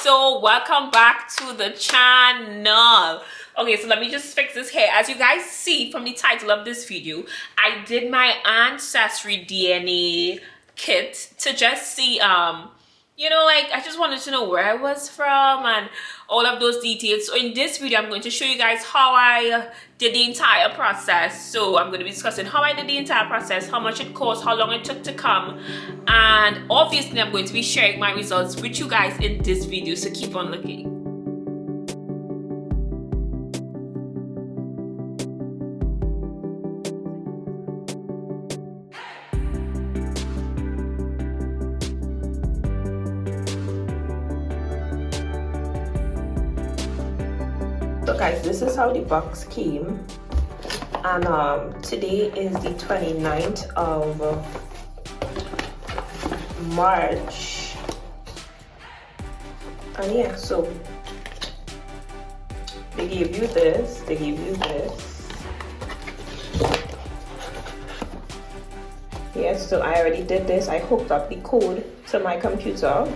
so welcome back to the channel. Okay, so let me just fix this hair. As you guys see from the title of this video, I did my ancestry DNA kit to just see you know, like I just wanted to know where I was from and all of those details. So in this video I'm going to show you guys how I did the entire process. So I'm going to be discussing how I did the entire process, how much it cost, how long it took to come, and obviously I'm going to be sharing my results with you guys in this video, so keep on looking. So guys, this is how the box came, and today is the 29th of March, and yeah, so they gave you this, yes. So I already did this. I hooked up the code to my computer,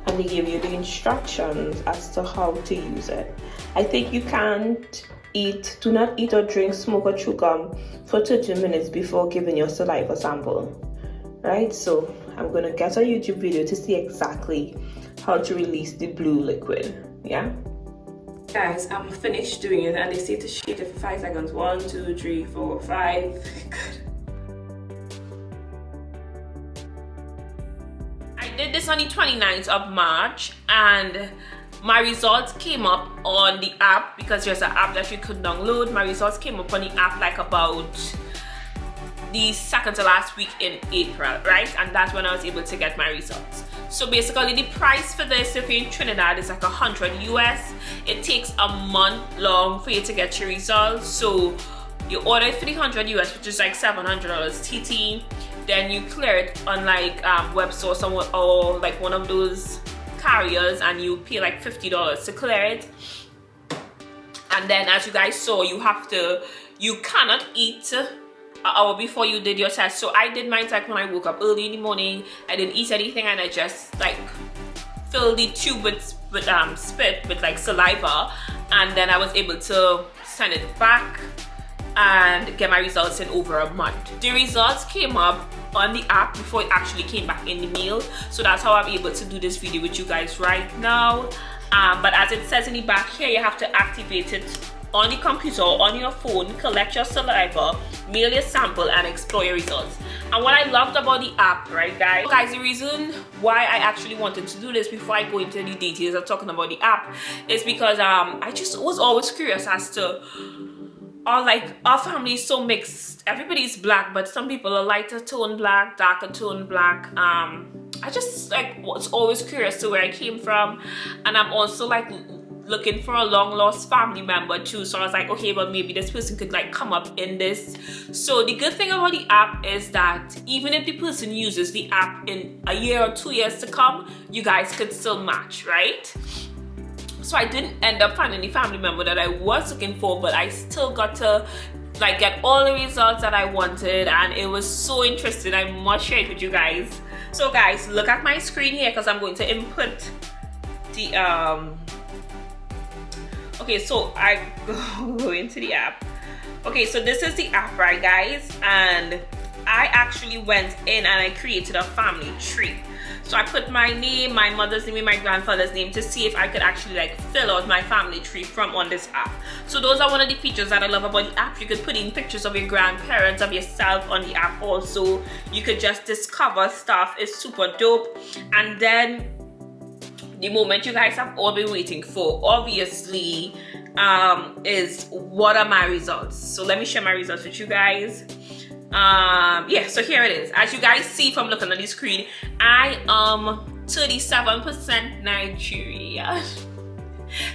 and they give you the instructions as to how to use it. I think you can't do not eat or drink, smoke or chew gum for 30 minutes before giving your saliva sample, right? So I'm gonna get a YouTube video to see exactly how to release the blue liquid. Yeah, guys, I'm finished doing it, and they say to shake it for 5 seconds. 1, 2, 3, 4, 5. I did this on the 29th of March, and my results came up on the app, because there's an app that you could download. My results came up on the app like about the second to last week in April, right? And that's when I was able to get my results. So basically the price for this, if you're in Trinidad, is like 100 US. It takes a month long for you to get your results. So you order 300 US, which is like $700 TT. Then you clear it on like WebSource or like one of those carriers, and you pay like $50 to clear it. And then, as you guys saw, you cannot eat an hour before you did your test. So I did mine like when I woke up early in the morning. I didn't eat anything, and I just like filled the tube with spit, with like saliva, and then I was able to send it back and get my results in over a month. The results came up on the app before it actually came back in the mail, so that's how I'm able to do this video with you guys right now. But as it says in the back here, you have to activate it on the computer or on your phone, collect your saliva, mail your sample, and explore your results. And what I loved about the app, right guys, the reason why I actually wanted to do this before I go into the details of talking about the app is because I just was always curious as to our family is so mixed. Everybody's black, but some people are lighter tone black, darker tone black. I just like was always curious to where I came from, and I'm also like looking for a long lost family member too. So I was like, okay, well maybe this person could like come up in this. So the good thing about the app is that even if the person uses the app in a year or 2 years to come, you guys could still match, right? So I didn't end up finding the family member that I was looking for, but I still got to like get all the results that I wanted, and it was so interesting. I must share it with you guys. So guys, look at my screen here, because I'm going to input the okay, so I go into the app. Okay, so this is the app, right guys, and I actually went in and I created a family tree. So I put my name, my mother's name, and my grandfather's name to see if I could actually like fill out my family tree from on this app. So those are one of the features that I love about the app. You could put in pictures of your grandparents, of yourself on the app also. You could just discover stuff. It's super dope. And then the moment you guys have all been waiting for, obviously, is what are my results. So let me share my results with you guys. Yeah, so here it is. As you guys see from looking at the screen, I am 37% Nigeria.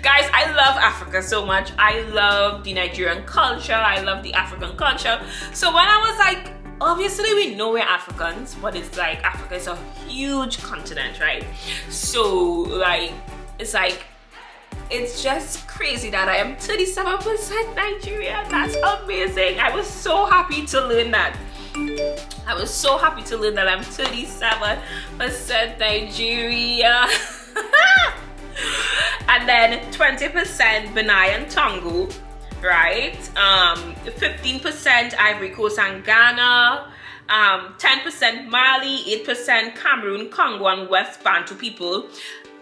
Guys, I love Africa so much. I love the Nigerian culture. I love the African culture. So when I was like, obviously we know we're Africans, but it's like Africa is a huge continent, right? So like it's just crazy that I am 37% Nigerian. That's amazing. I was so happy to learn that. I was so happy to learn that I'm 37% Nigeria. And then 20% Benin and Togo, right? 15% Ivory Coast and Ghana, 10% Mali, 8% Cameroon, Congo, and West Bantu people.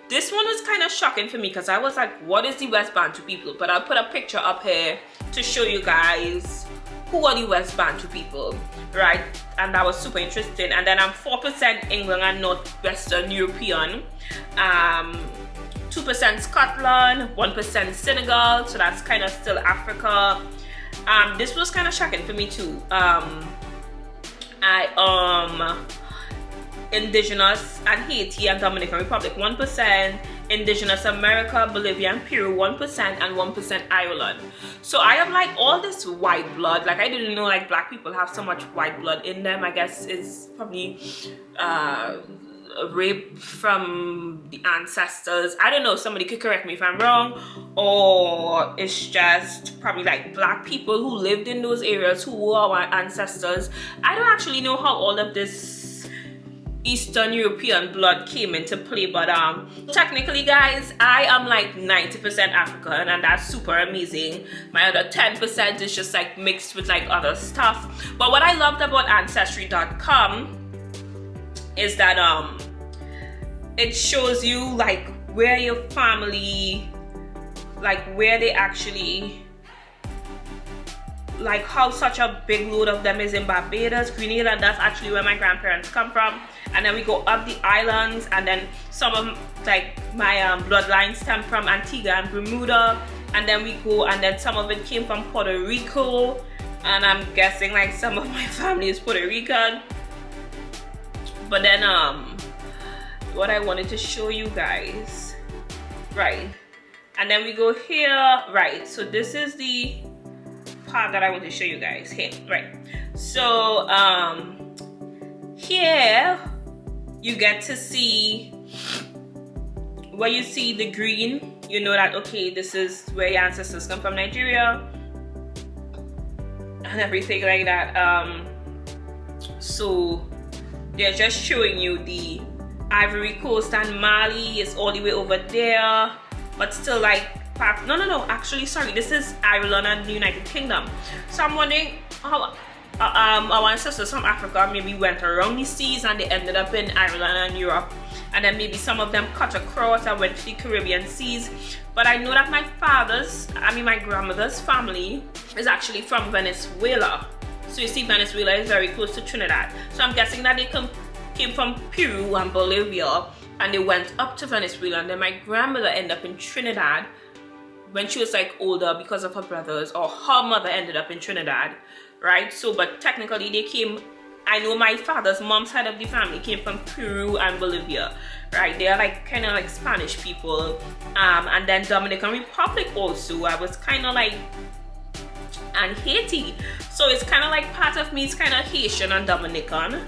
This one was kind of shocking for me because I was like, what is the West Bantu people? But I'll put a picture up here to show you guys who are the West Bantu people, right? And that was super interesting. And then I'm 4% England and Northwestern European, 2% Scotland, 1% Senegal, so that's kind of still Africa. This was kind of shocking for me too. Indigenous and Haiti and Dominican Republic 1%, Indigenous America, Bolivia and Peru 1%, and 1% Ireland. So I am like all this white blood, like I didn't know like black people have so much white blood in them. I guess it's probably rape from the ancestors. I don't know, somebody could correct me if I'm wrong, or it's just probably like black people who lived in those areas who were our ancestors. I don't actually know how all of this Eastern European blood came into play, but technically guys, I am like 90% African, and that's super amazing. My other 10% is just like mixed with like other stuff. But what I loved about Ancestry.com is that it shows you like where your family, like where they actually, like how such a big load of them is in Barbados, Grenada. That's actually where my grandparents come from. And then we go up the islands, and then some of like my bloodline stem from Antigua and Bermuda, and then we go, and then some of it came from Puerto Rico, and I'm guessing like some of my family is Puerto Rican. But then what I wanted to show you guys, right, and then we go here, right, so this is the part that I want to show you guys here, right? So here you get to see, when you see the green, you know that okay, this is where your ancestors come from, Nigeria and everything like that. So they're just showing you the Ivory Coast and Mali is all the way over there, but still like no, actually sorry, this is Ireland and the United Kingdom. So I'm wondering how our ancestors from Africa maybe went around the seas and they ended up in Ireland and Europe, and then maybe some of them cut across and went to the Caribbean seas. But I know that my grandmother's family is actually from Venezuela. So you see, Venezuela is very close to Trinidad. So I'm guessing that they came from Peru and Bolivia, and they went up to Venezuela, and then my grandmother ended up in Trinidad when she was like older because of her brothers, or her mother ended up in Trinidad, right? So but technically they came, I know my father's mom's side of the family came from Peru and Bolivia, right? They are like kind of like Spanish people, and then Dominican Republic also, I was kind of like, and Haiti. So it's kind of like part of me is kind of Haitian and Dominican.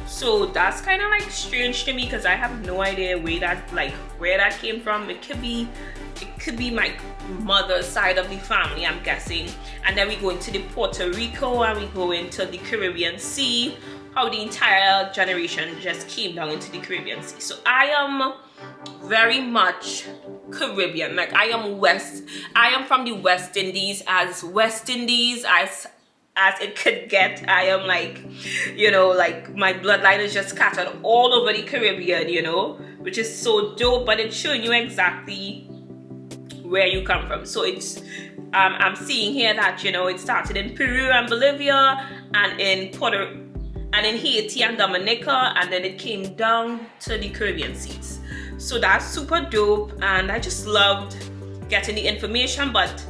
So that's kind of like strange to me because I have no idea where that came from. It could be my mother's side of the family, I'm guessing. And then we go into the Puerto Rico, and we go into the Caribbean Sea, how the entire generation just came down into the Caribbean Sea. So I am very much Caribbean. Like I am from the West Indies, as it could get. I am like, you know, like my bloodline is just scattered all over the Caribbean, you know, which is so dope. But it's showing you exactly where you come from. So it's I'm seeing here that, you know, it started in Peru and Bolivia, and in Haiti and Dominica, and then it came down to the Caribbean seas. So that's super dope, and I just loved getting the information. But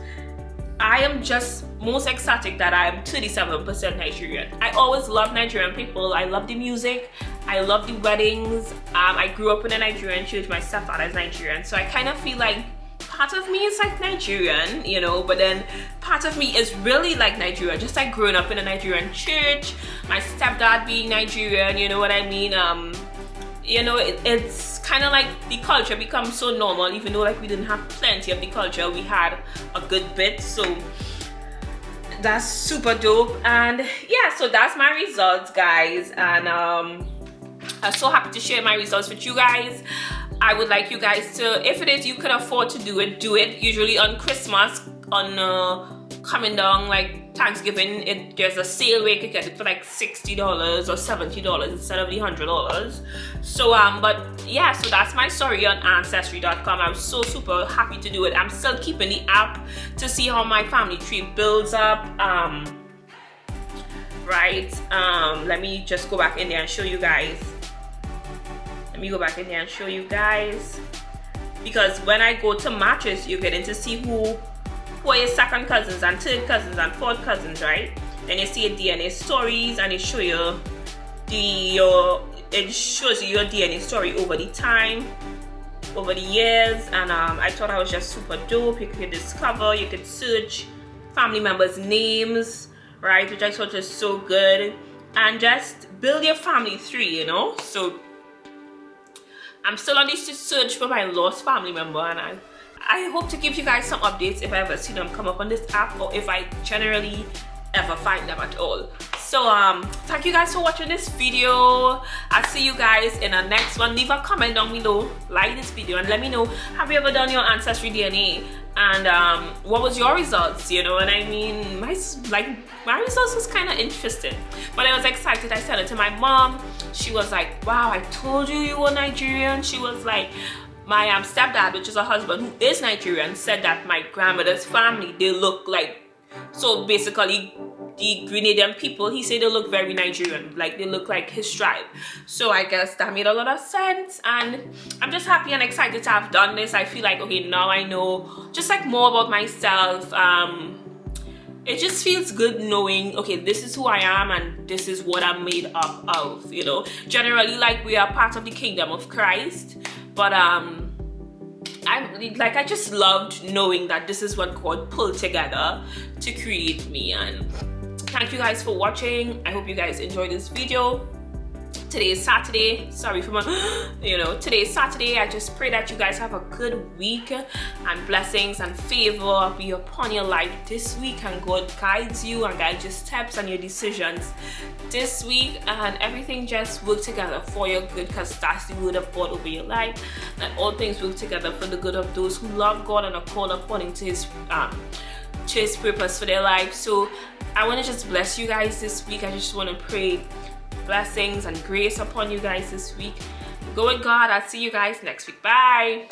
I am just most ecstatic that I am 27% Nigerian. I always love Nigerian people. I love the music, I love the weddings. I grew up in a Nigerian church. My stepfather is Nigerian, so I kind of feel like part of me is like Nigerian, you know, but then part of me is really like Nigeria, just like growing up in a Nigerian church, my stepdad being Nigerian, you know what I mean? You know, it's kind of like the culture becomes so normal, even though like we didn't have plenty of the culture, we had a good bit. So that's super dope. And yeah, so that's my results, guys, and I'm so happy to share my results with you guys. I would like you guys to, if it is you can afford to do it, do it. Usually on Christmas, on coming down like Thanksgiving, there's a sale where you can get it for like $60 or $70 instead of the $100. So but yeah, so that's my story on Ancestry.com. I'm so super happy to do it. I'm still keeping the app to see how my family tree builds up. Right, let me just go back in there and show you guys. Let me go back in there and show you guys, because when I go to matches, you're getting to see who are your second cousins and third cousins and fourth cousins, right? Then you see your DNA stories, and it shows you your DNA story over the time, over the years. And I thought I was just super dope. You could discover, you could search family members' names, right? Which I thought was so good, and just build your family tree, you know. So I'm still on this search for my lost family member, and I hope to give you guys some updates if I ever see them come up on this app, or if I generally ever find them at all. So thank you guys for watching this video. I'll see you guys in the next one. Leave a comment down below, like this video, and let me know, have you ever done your ancestry DNA, and what was your results, you know? And I mean, my results was kind of interesting, but I was excited. I sent it to my mom. She was like, wow, I told you you were Nigerian. She was like, my stepdad, which is a husband who is Nigerian, said that my grandmother's family, they look like, so basically the Grenadian people, he said they look very Nigerian, like they look like his tribe. So I guess that made a lot of sense, and I'm just happy and excited to have done this. I feel like, okay, now I know just like more about myself. It just feels good knowing, okay, this is who I am and this is what I'm made up of, you know. Generally, like, we are part of the kingdom of Christ, but I just loved knowing that this is what God pulled together to create me. And thank you guys for watching. I hope you guys enjoyed this video. Today is Saturday. Sorry for my, you know, today is Saturday. I just pray that you guys have a good week, and blessings and favor be upon your life this week, and God guides you and guides your steps and your decisions this week, and everything just work together for your good, because that's the word of God over your life, that all things work together for the good of those who love God and are called according to his purpose for their life. So I want to just bless you guys this week. I just want to pray blessings and grace upon you guys this week. Go with God. I'll see you guys next week. Bye.